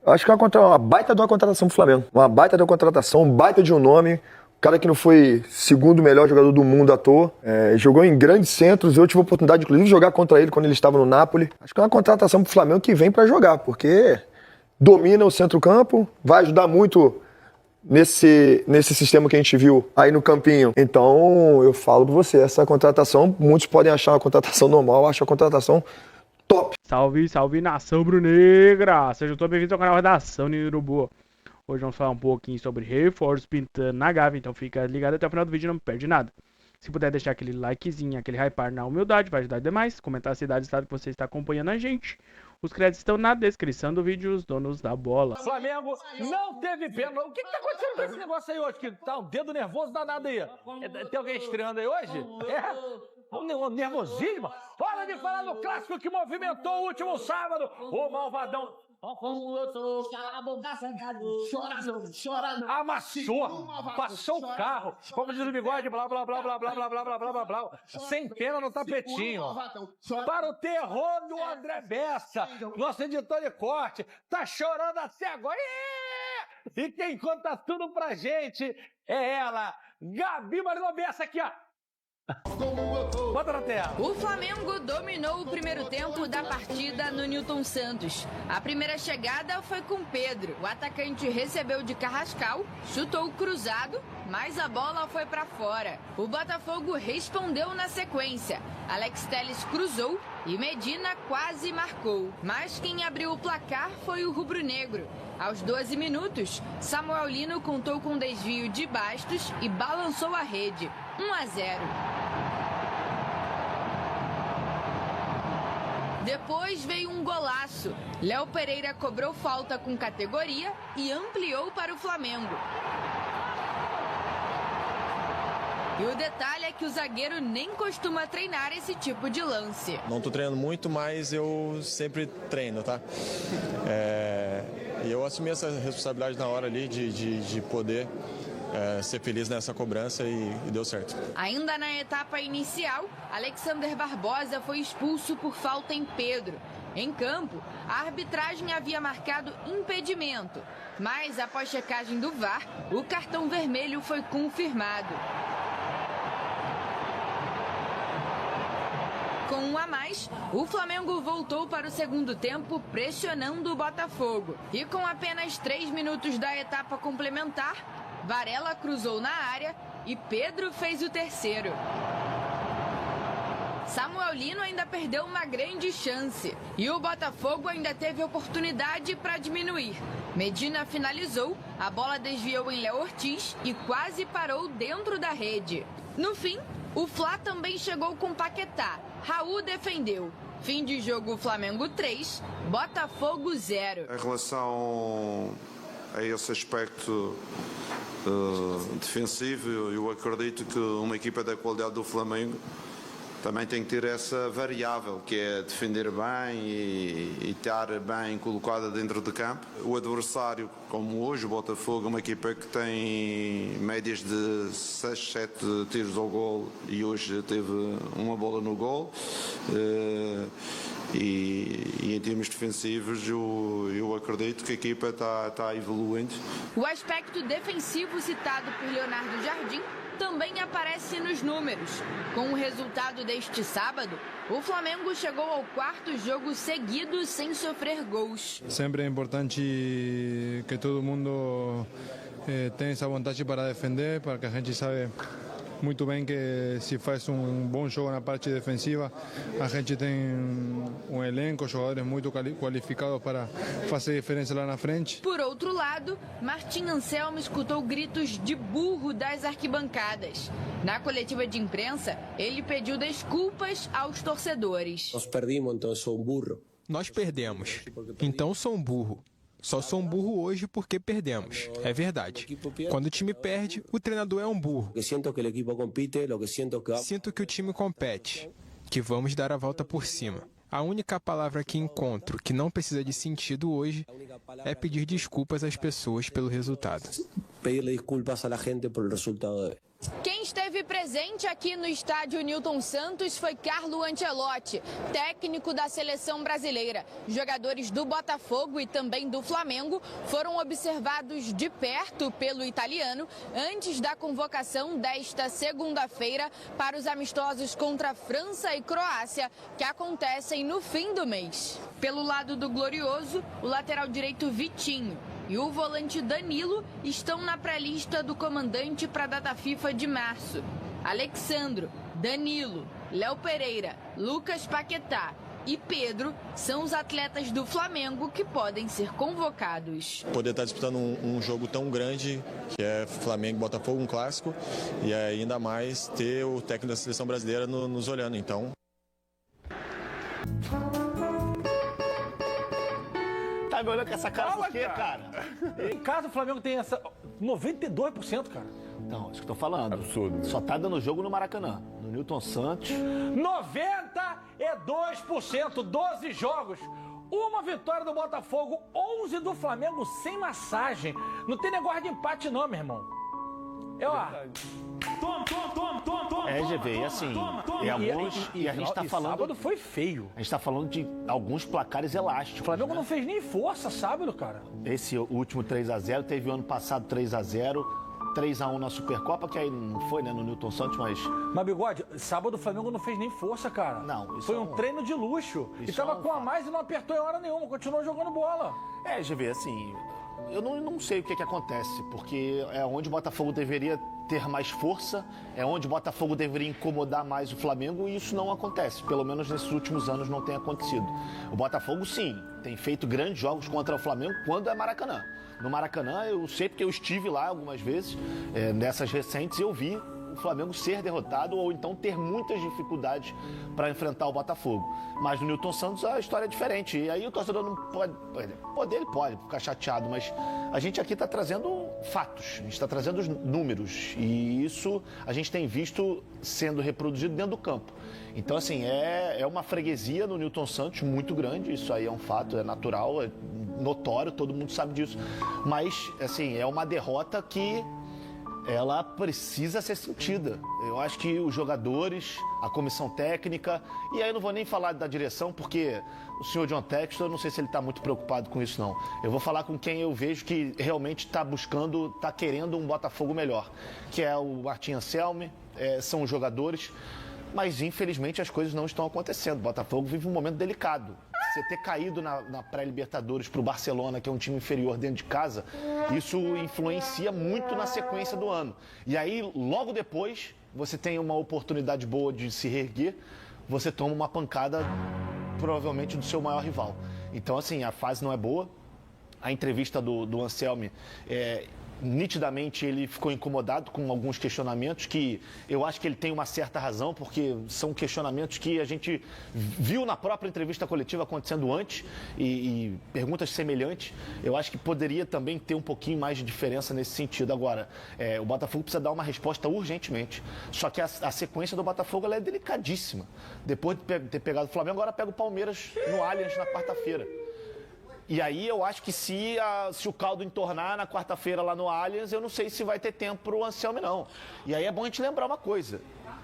Acho que é uma baita de uma contratação pro Flamengo. Uma baita de uma contratação, um baita de um nome. Cara que não foi segundo melhor jogador do mundo à toa. Jogou em grandes centros. Eu tive a oportunidade, inclusive, de jogar contra ele quando ele estava no Napoli. Acho que é uma contratação pro Flamengo que vem para jogar, porque domina o centro-campo, vai ajudar muito nesse sistema que a gente viu aí no campinho. Então, eu falo pra você, essa contratação, muitos podem achar uma contratação normal, eu acho a contratação top. Salve, salve, nação brunegra! Sejam todos bem-vindos ao canal Redação de Urubu. Hoje vamos falar um pouquinho sobre reforços pintando na Gávea, então fica ligado até o final do vídeo e não perde nada. Se puder deixar aquele likezinho, aquele hypar na humildade, vai ajudar demais. Comentar a cidade e estado que você está acompanhando a gente. Os créditos estão na descrição do vídeo, os donos da bola. Flamengo não teve pena. O que tá acontecendo com esse negócio aí hoje? Que tá um dedo nervoso danado aí. Tem alguém estreando aí hoje? Um nervosismo? Hora de falar do clássico que movimentou o último sábado. O malvadão amassou, passou o carro, como diz o bigode, blá blá blá blá blá blá blá blá blá blá blá, sem pena no tapetinho. Para o terror do André Bessa, nosso editor de corte, tá chorando até agora. E quem conta tudo pra gente é ela, Gabi Marino Bessa aqui, ó. Bota na tela. O Flamengo dominou o primeiro tempo da partida no Newton Santos. A primeira chegada foi com Pedro. O atacante recebeu de Carrascal, chutou cruzado, mas a bola foi para fora. O Botafogo respondeu na sequência. Alex Telles cruzou e Medina quase marcou. Mas quem abriu o placar foi o rubro-negro. Aos 12 minutos, Samuel Lino contou com desvio de Bastos e balançou a rede. 1-0. Depois veio um golaço. Léo Pereira cobrou falta com categoria e ampliou para o Flamengo. E o detalhe é que o zagueiro nem costuma treinar esse tipo de lance. Não estou treinando muito, mas eu sempre treino, tá? E eu assumi essa responsabilidade na hora ali de poder ser feliz nessa cobrança e deu certo. Ainda na etapa inicial, Alexander Barbosa foi expulso por falta em Pedro. Em campo, a arbitragem havia marcado impedimento, mas após checagem do VAR, o cartão vermelho foi confirmado. Com 1 a mais, o Flamengo voltou para o segundo tempo pressionando o Botafogo. E com apenas 3 minutos da etapa complementar, Varela cruzou na área e Pedro fez o terceiro. Samuel Lino ainda perdeu uma grande chance e o Botafogo ainda teve oportunidade para diminuir. Medina finalizou, a bola desviou em Léo Ortiz e quase parou dentro da rede. No fim, o Fla também chegou com Paquetá. Raul defendeu. Fim de jogo, Flamengo 3, Botafogo 0. Em relação a esse aspecto defensivo, eu acredito que uma equipa da qualidade do Flamengo também tem que ter essa variável, que é defender bem e estar bem colocada dentro de campo. O adversário, como hoje o Botafogo, é uma equipa que tem médias de 6, 7 tiros ao gol e hoje teve uma bola no gol. E em termos defensivos, eu acredito que a equipa está evoluindo. O aspecto defensivo citado por Leonardo Jardim também aparece nos números. Com o resultado deste sábado, o Flamengo chegou ao 4º jogo seguido sem sofrer gols. Sempre é importante que todo mundo tenha essa vontade para defender, para que a gente sabe muito bem que se faz bom jogo na parte defensiva, a gente tem elenco, jogadores muito qualificados para fazer diferença lá na frente. Por outro lado, Martim Anselmo escutou gritos de burro das arquibancadas. Na coletiva de imprensa, ele pediu desculpas aos torcedores. Nós perdemos, então sou um burro. Nós perdemos, então sou um burro. Só sou um burro hoje porque perdemos. É verdade. Quando o time perde, o treinador é um burro. Sinto que o time compete, que vamos dar a volta por cima. A única palavra que encontro que não precisa de sentido hoje é pedir desculpas às pessoas pelo resultado. Pedirle desculpas à gente pelo resultado. Quem esteve presente aqui no estádio Newton Santos foi Carlo Ancelotti, técnico da seleção brasileira. Jogadores do Botafogo e também do Flamengo foram observados de perto pelo italiano antes da convocação desta segunda-feira para os amistosos contra França e Croácia, que acontecem no fim do mês. Pelo lado do Glorioso, o lateral direito Vitinho e o volante Danilo estão na pré-lista do comandante para a data FIFA de março. Alexandro, Danilo, Léo Pereira, Lucas Paquetá e Pedro são os atletas do Flamengo que podem ser convocados. Poder estar disputando um jogo tão grande, que é Flamengo e Botafogo, um clássico, e ainda mais ter o técnico da seleção brasileira nos olhando, então... Tá me olhando com essa cara por quê, cara? Em casa o Flamengo tem essa 92%, cara. Não, isso que eu tô falando. Absurdo. Só tá dando jogo no Maracanã. No Newton Santos. 92%, 12 jogos. Uma vitória do Botafogo, 11 do Flamengo sem massagem. Não tem negócio de empate não, meu irmão. GV, e assim, e a gente tá falando... Sábado foi feio. A gente tá falando de alguns placares elásticos. O Flamengo não fez nem força sábado, cara. Esse último 3-0, teve o ano passado 3-0, 3-1 na Supercopa, que aí não foi, né, no Newton Santos, mas... Mas, Bigode, sábado o Flamengo não fez nem força, cara. Não, isso foi um treino de luxo. E tava com a mais e não apertou em hora nenhuma, continuou jogando bola. GV, assim... Eu não sei o que acontece, porque é onde o Botafogo deveria ter mais força, é onde o Botafogo deveria incomodar mais o Flamengo e isso não acontece. Pelo menos nesses últimos anos não tem acontecido. O Botafogo, sim, tem feito grandes jogos contra o Flamengo quando é Maracanã. No Maracanã, eu sei porque eu estive lá algumas vezes, nessas recentes, eu vi o Flamengo ser derrotado ou então ter muitas dificuldades para enfrentar o Botafogo. Mas no Newton Santos a história é diferente. E aí o torcedor não pode... Ele pode ficar chateado, mas a gente aqui está trazendo fatos, a gente está trazendo os números. E isso a gente tem visto sendo reproduzido dentro do campo. Então, assim, é uma freguesia no Newton Santos muito grande, isso aí é um fato, é natural, é notório, todo mundo sabe disso. Mas, assim, é uma derrota que ela precisa ser sentida. Eu acho que os jogadores, a comissão técnica, e aí eu não vou nem falar da direção, porque o senhor John Textor, eu não sei se ele está muito preocupado com isso, não. Eu vou falar com quem eu vejo que realmente está buscando, está querendo um Botafogo melhor, que é o Martim Anselmi, são os jogadores, mas infelizmente as coisas não estão acontecendo. O Botafogo vive um momento delicado. Você ter caído na pré-Libertadores para o Barcelona, que é um time inferior dentro de casa, isso influencia muito na sequência do ano. E aí, logo depois, você tem uma oportunidade boa de se reerguer, você toma uma pancada, provavelmente, do seu maior rival. Então, assim, a fase não é boa. A entrevista do Anselmi, nitidamente ele ficou incomodado com alguns questionamentos que eu acho que ele tem uma certa razão, porque são questionamentos que a gente viu na própria entrevista coletiva acontecendo antes e perguntas semelhantes. Eu acho que poderia também ter um pouquinho mais de diferença nesse sentido. Agora, o Botafogo precisa dar uma resposta urgentemente. Só que a sequência do Botafogo ela é delicadíssima. Depois de ter pegado o Flamengo, agora pega o Palmeiras no Allianz na quarta-feira. E aí eu acho que se o caldo entornar na quarta-feira lá no Allianz, eu não sei se vai ter tempo para o Anselmi, não. E aí é bom a gente lembrar uma coisa.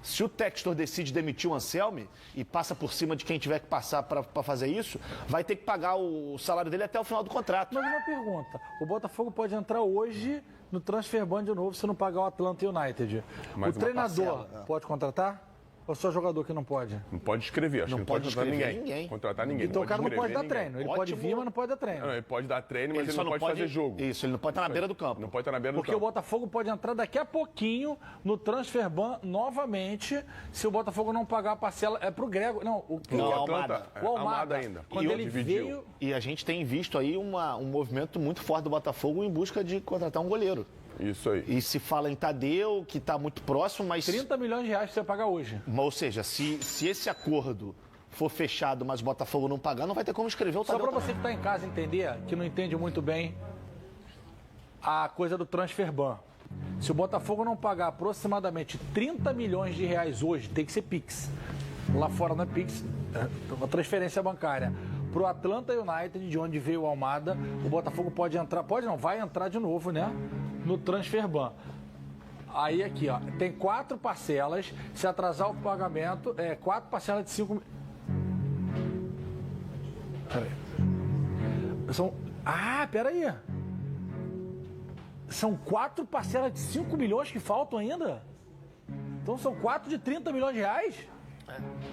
Se o Textor decide demitir o Anselmi e passa por cima de quem tiver que passar para fazer isso, vai ter que pagar o salário dele até o final do contrato. Mas uma pergunta, o Botafogo pode entrar hoje no Transfer Ban de novo se não pagar o Atlanta United. O treinador pode contratar? Ou só jogador que não pode? Não pode escrever, acho que não pode contratar ninguém. Contratar ninguém. Então o cara não pode dar treino. Ele pode vir, mas não pode dar treino. Não, ele pode dar treino, mas ele não pode fazer jogo. Isso, ele não pode estar na beira do campo. Não pode estar na beira do campo. Porque o Botafogo pode entrar daqui a pouquinho no Transfer Ban novamente, se o Botafogo não pagar a parcela. É pro Grego. Não, o Almada. O Almada ainda. Quando ele veio... E a gente tem visto aí um movimento muito forte do Botafogo em busca de contratar um goleiro. Isso aí. E se fala em Tadeu, que está muito próximo, mas... 30 milhões de reais que você vai pagar hoje. Ou seja, se esse acordo for fechado, mas o Botafogo não pagar, não vai ter como escrever o Tadeu. Só para você que está em casa entender, que não entende muito bem a coisa do Transfer Ban. Se o Botafogo não pagar aproximadamente 30 milhões de reais hoje, tem que ser Pix. Lá fora não é Pix, é uma transferência bancária. Para o Atlanta United, de onde veio o Almada, o Botafogo pode entrar, vai entrar de novo, né? No Transfer Ban. Aí aqui, ó, tem 4 parcelas, se atrasar o pagamento, 4 parcelas de 5 mil. Peraí. Peraí. São 4 parcelas de 5 milhões que faltam ainda? Então são 4 de 30 milhões de reais?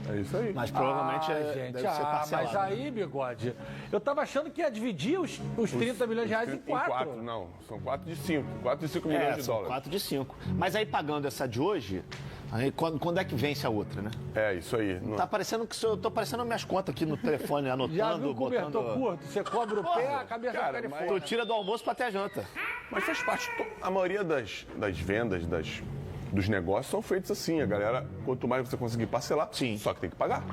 É isso aí. Mas provavelmente deve ser parcelado. Mas aí, Bigode, eu tava achando que ia dividir os 30 milhões de reais em 4. Não, são 4 de 5. 4 de 5 milhões de dólares. 4 de 5. Mas aí pagando essa de hoje, aí quando é que vence a outra, né? É, isso aí. Tá parecendo que eu tô parecendo minhas contas aqui no telefone, anotando, Já viu o cobertor curto? Você cobre o pé, a cabeça fica de fora. Tu tira do almoço pra ter a janta. Mas faz parte. A maioria das vendas, dos negócios são feitos assim. A galera, quanto mais você conseguir parcelar, só que tem que pagar.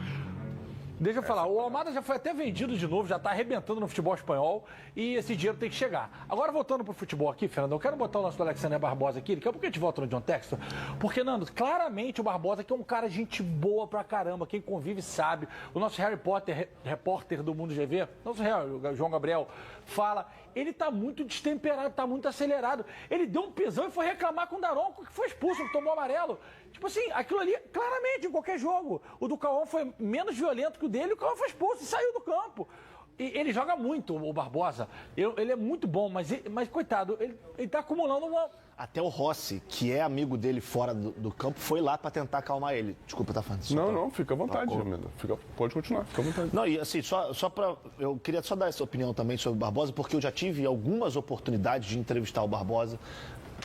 Deixa eu falar, o Almada já foi até vendido de novo, já tá arrebentando no futebol espanhol e esse dinheiro tem que chegar. Agora, voltando pro futebol aqui, Fernando, eu quero botar o nosso Alexandre Barbosa aqui, daqui a pouco a gente volta no John Textor, porque, Nando, claramente o Barbosa que é um cara gente boa pra caramba, quem convive sabe, o nosso Harry Potter, repórter do Mundo GV, nosso o João Gabriel, fala, ele tá muito destemperado, tá muito acelerado, ele deu um pisão e foi reclamar com o Daronco, que foi expulso, que tomou amarelo. Tipo assim, aquilo ali, claramente, em qualquer jogo. O do Cauã foi menos violento que o dele, o Cauã foi expulso e saiu do campo. E ele joga muito, o Barbosa. Ele é muito bom, mas coitado, ele tá acumulando uma... Até o Rossi, que é amigo dele fora do campo, foi lá pra tentar acalmar ele. Desculpa, tá falando isso. Não, fica à vontade, pode continuar, fica à vontade. Não, e assim, eu queria só dar essa opinião também sobre o Barbosa, porque eu já tive algumas oportunidades de entrevistar o Barbosa,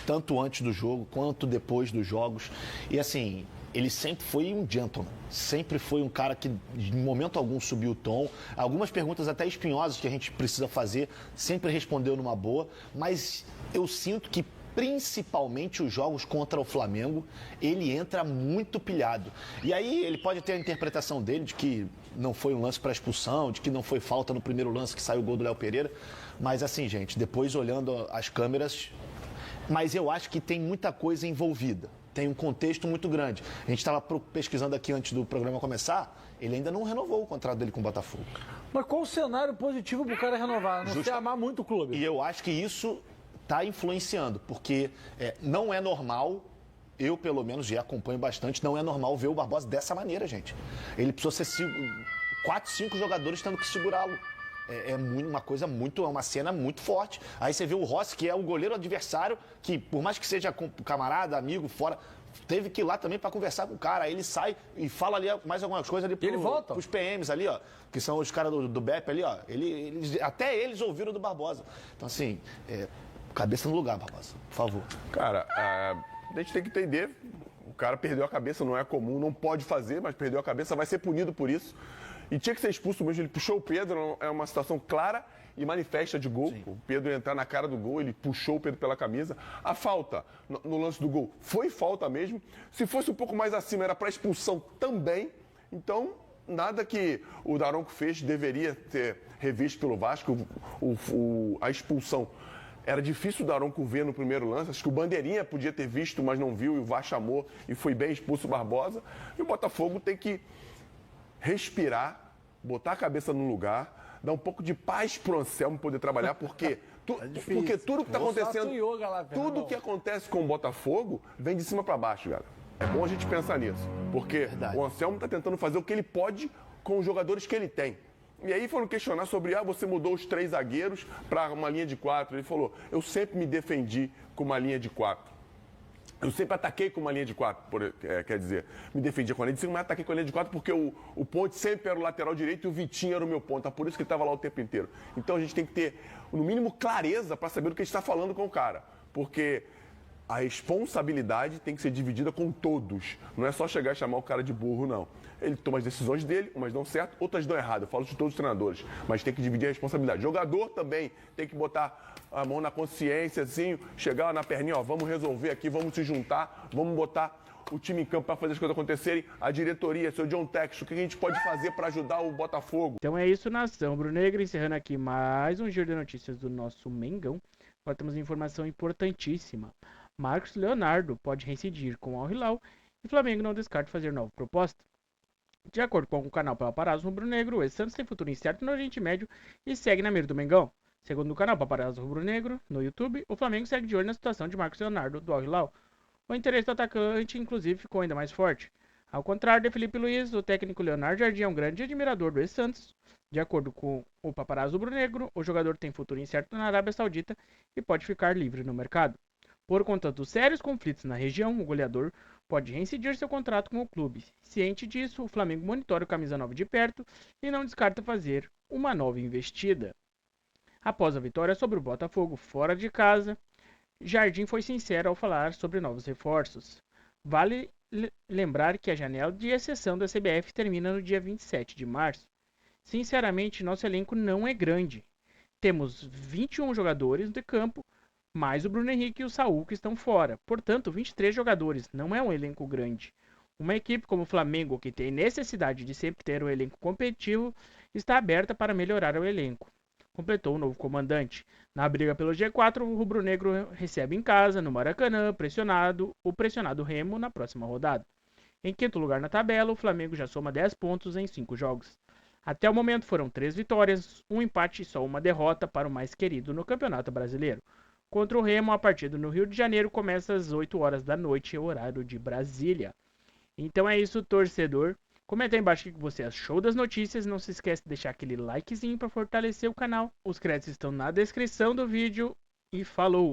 tanto antes do jogo quanto depois dos jogos. E assim, ele sempre foi um gentleman. Sempre foi um cara que, em momento algum, subiu o tom. Algumas perguntas até espinhosas que a gente precisa fazer, sempre respondeu numa boa. Mas eu sinto que, principalmente os jogos contra o Flamengo, ele entra muito pilhado. E aí ele pode ter a interpretação dele de que não foi um lance para expulsão, de que não foi falta no primeiro lance que saiu o gol do Léo Pereira. Mas assim, gente, depois olhando as câmeras... Mas eu acho que tem muita coisa envolvida. Tem um contexto muito grande. A gente estava pesquisando aqui antes do programa começar, ele ainda não renovou o contrato dele com o Botafogo. Mas qual o cenário positivo para o cara renovar? Não sei amar muito o clube. E eu acho que isso está influenciando, porque não é normal, eu pelo menos já acompanho bastante, não é normal ver o Barbosa dessa maneira, gente. Ele precisou ser 4, 5 jogadores tendo que segurá-lo. É uma cena muito forte. Aí você vê o Rossi, que é o goleiro adversário, que por mais que seja camarada, amigo, fora, teve que ir lá também para conversar com o cara. Aí ele sai e fala ali mais algumas coisas ali pros PMs ali, ó, que são os caras do BEP ali, ó. Até eles ouviram do Barbosa. Então assim, cabeça no lugar, Barbosa, por favor. Cara, a gente tem que entender, o cara perdeu a cabeça, não é comum, não pode fazer, mas perdeu a cabeça, vai ser punido por isso. E tinha que ser expulso mesmo, ele puxou o Pedro, é uma situação clara e manifesta de gol. Sim. O Pedro entrar na cara do gol, ele puxou o Pedro pela camisa. A falta no lance do gol foi falta mesmo. Se fosse um pouco mais acima, era para expulsão também. Então, nada que o Daronco fez deveria ter revisto pelo Vasco. A expulsão era difícil o Daronco ver no primeiro lance. Acho que o Bandeirinha podia ter visto, mas não viu. E o Vasco chamou e foi bem expulso o Barbosa. E o Botafogo tem que respirar, botar a cabeça no lugar, dar um pouco de paz pro Anselmo poder trabalhar, porque porque tudo que está acontecendo, tudo que acontece com o Botafogo vem de cima para baixo, galera. É bom a gente pensar nisso, porque o Anselmo está tentando fazer o que ele pode com os jogadores que ele tem. E aí foram questionar sobre, você mudou os 3 zagueiros para uma linha de 4. Ele falou, eu sempre me defendi com uma linha de 4. Eu sempre ataquei com uma linha de 4, quer dizer, me defendia com a linha de 5, mas ataquei com a linha de 4 porque o Ponte sempre era o lateral direito e o Vitinho era o meu ponta, por isso que ele estava lá o tempo inteiro. Então a gente tem que ter, no mínimo, clareza para saber do que a gente está falando com o cara, porque a responsabilidade tem que ser dividida com todos, não é só chegar e chamar o cara de burro, não. Ele toma as decisões dele, umas dão certo, outras dão errado, eu falo de todos os treinadores, mas tem que dividir a responsabilidade. Jogador também tem que botar a mão na consciência, assim, chegar lá na perninha, vamos resolver aqui, vamos se juntar, vamos botar o time em campo para fazer as coisas acontecerem. A diretoria, seu John Textor, o que a gente pode fazer para ajudar o Botafogo? Então é isso, nação rubro-negra, encerrando aqui mais um giro de notícias do nosso Mengão. Agora temos uma informação importantíssima. Marcos Leonardo pode reincidir com o Al Hilal e Flamengo não descarta fazer nova proposta. De acordo com o canal Paparazzo Rubro-Negro, o Santos tem futuro incerto no Oriente Médio e segue na mira do Mengão. Segundo o canal Paparazzo Rubro-Negro, no YouTube, o Flamengo segue de olho na situação de Marcos Leonardo do Al Hilal. o interesse do atacante, inclusive, ficou ainda mais forte. Ao contrário de Felipe Luiz, o técnico Leonardo Jardim é um grande admirador do Santos. De acordo com o paparazzo rubro-negro, o jogador tem futuro incerto na Arábia Saudita e pode ficar livre no mercado. Por conta dos sérios conflitos na região, o goleador pode reincidir seu contrato com o clube. Ciente disso, o Flamengo monitora o camisa 9 de perto e não descarta fazer uma nova investida. Após a vitória sobre o Botafogo fora de casa, Jardim foi sincero ao falar sobre novos reforços. Vale lembrar que a janela de exceção da CBF termina no dia 27 de março. Sinceramente, nosso elenco não é grande. Temos 21 jogadores de campo, mais o Bruno Henrique e o Saúl que estão fora. Portanto, 23 jogadores, não é um elenco grande. Uma equipe como o Flamengo, que tem necessidade de sempre ter um elenco competitivo, está aberta para melhorar o elenco. Completou o novo comandante. Na briga pelo G4, o rubro-negro recebe em casa, no Maracanã, o pressionado Remo na próxima rodada. Em quinto lugar na tabela, o Flamengo já soma 10 pontos em 5 jogos. Até o momento foram 3 vitórias, 1 empate e só uma derrota para o mais querido no Campeonato Brasileiro. Contra o Remo, a partida no Rio de Janeiro começa às 8 horas da noite, horário de Brasília. Então é isso, torcedor. Comenta aí embaixo o que você achou das notícias. Não se esquece de deixar aquele likezinho para fortalecer o canal. Os créditos estão na descrição do vídeo. E falou!